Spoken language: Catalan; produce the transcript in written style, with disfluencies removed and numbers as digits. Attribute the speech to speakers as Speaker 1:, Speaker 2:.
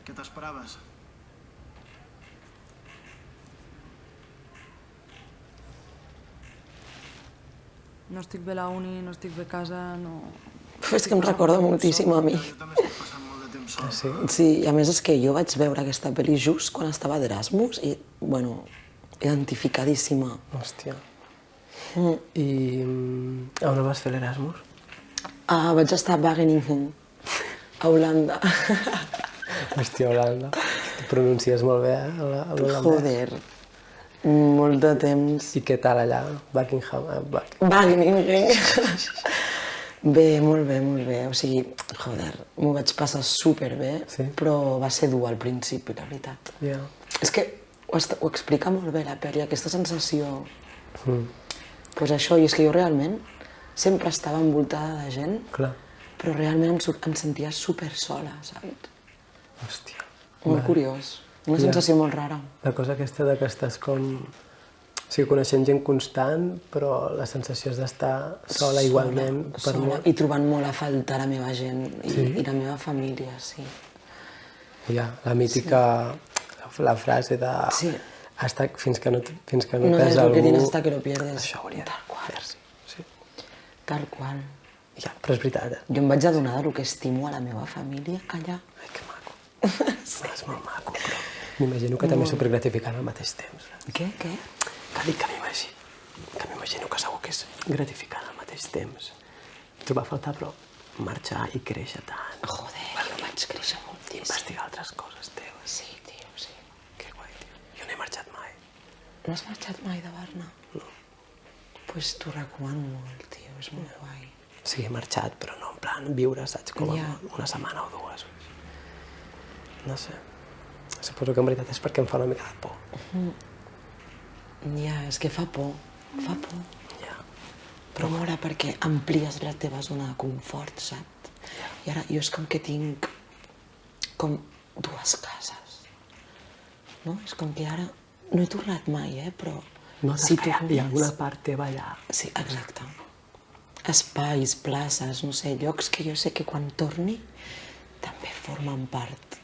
Speaker 1: Què t'esperaves?
Speaker 2: No estic bé a la uni, no estic bé a casa, no...
Speaker 3: És que em recorda moltíssim a mi.
Speaker 1: Jo també estic passant molt de temps sol.
Speaker 3: Sí, i a més és que jo vaig veure aquesta pel·li just quan estava d'Erasmus i, bueno, identificadíssima.
Speaker 4: Hòstia. I a on vas fer l'Erasmus?
Speaker 3: Vaig estar a Wageningen, a Holanda.
Speaker 4: Hòstia, Holanda. Tu pronuncies molt bé, l'holandès.
Speaker 3: Joder, molt de temps.
Speaker 4: I què tal allà? Buckingham?
Speaker 3: Wageningen. Bé, molt bé, molt bé. O sigui, joder, m'ho vaig passar superbé,
Speaker 4: Sí?
Speaker 3: però va ser dur al principi, la veritat.
Speaker 4: Ja.
Speaker 3: És que ho explica molt bé la pel·li, aquesta sensació... Pues això, i és que jo realment sempre estava envoltada de gent,
Speaker 4: Clar.
Speaker 3: però realment em sentia super sola, saps?
Speaker 4: Hòstia.
Speaker 3: Molt curiós, una
Speaker 4: Ja.
Speaker 3: sensació molt rara.
Speaker 4: La cosa aquesta de que estàs com... O sigui, coneixent gent constant, però la sensació és d'estar sola igualment.
Speaker 3: Sola, i trobant molt a faltar la meva gent i la meva família, sí.
Speaker 4: Ja, la mítica... La frase de...
Speaker 3: Sí.
Speaker 4: Hasta fins que no
Speaker 3: No
Speaker 4: perds
Speaker 3: sabes lo que
Speaker 4: algú...
Speaker 3: tienes hasta que lo pierdes.
Speaker 4: Això hauria
Speaker 3: Tal qual.
Speaker 4: fer-s'hi. Sí.
Speaker 3: Tal qual.
Speaker 4: Ja, però és veritat.
Speaker 3: Jo em vaig adonar del que estimo a la meva família allà.
Speaker 4: Ai, que maco. Sí. És molt maco, però m'imagino que també és supergratificant al mateix temps.
Speaker 3: Què?
Speaker 4: Que dic que m'imagino que segur que és gratificant al mateix temps. Trobar a faltar, però marxar i créixer tant.
Speaker 3: Joder, jo vaig créixer moltíssim.
Speaker 4: Investigar altres coses teves.
Speaker 3: Sí, tio, sí.
Speaker 4: Que guai, tio. Jo no he marxat mai.
Speaker 3: No has marxat mai de Barna?
Speaker 4: No.
Speaker 3: Pues t'ho recomano molt, tio, és molt guai.
Speaker 4: Sí, he marxat, però no en plan viure, saps? Com
Speaker 3: Ja.
Speaker 4: una setmana o dues. No sé. Suposo que en veritat és perquè em fa una mica de por.
Speaker 3: Ja, és que fa por, fa por.
Speaker 4: Ja.
Speaker 3: Però mola perquè amplies la teva zona de confort, saps? I ara jo és com que tinc com dues cases, no? És com que ara no he tornat mai, però
Speaker 4: No,
Speaker 3: si
Speaker 4: hi ha
Speaker 3: tornés...
Speaker 4: alguna part teva allà.
Speaker 3: Sí, exacte. Espais, places, no sé, llocs que jo sé que quan torni també formen part.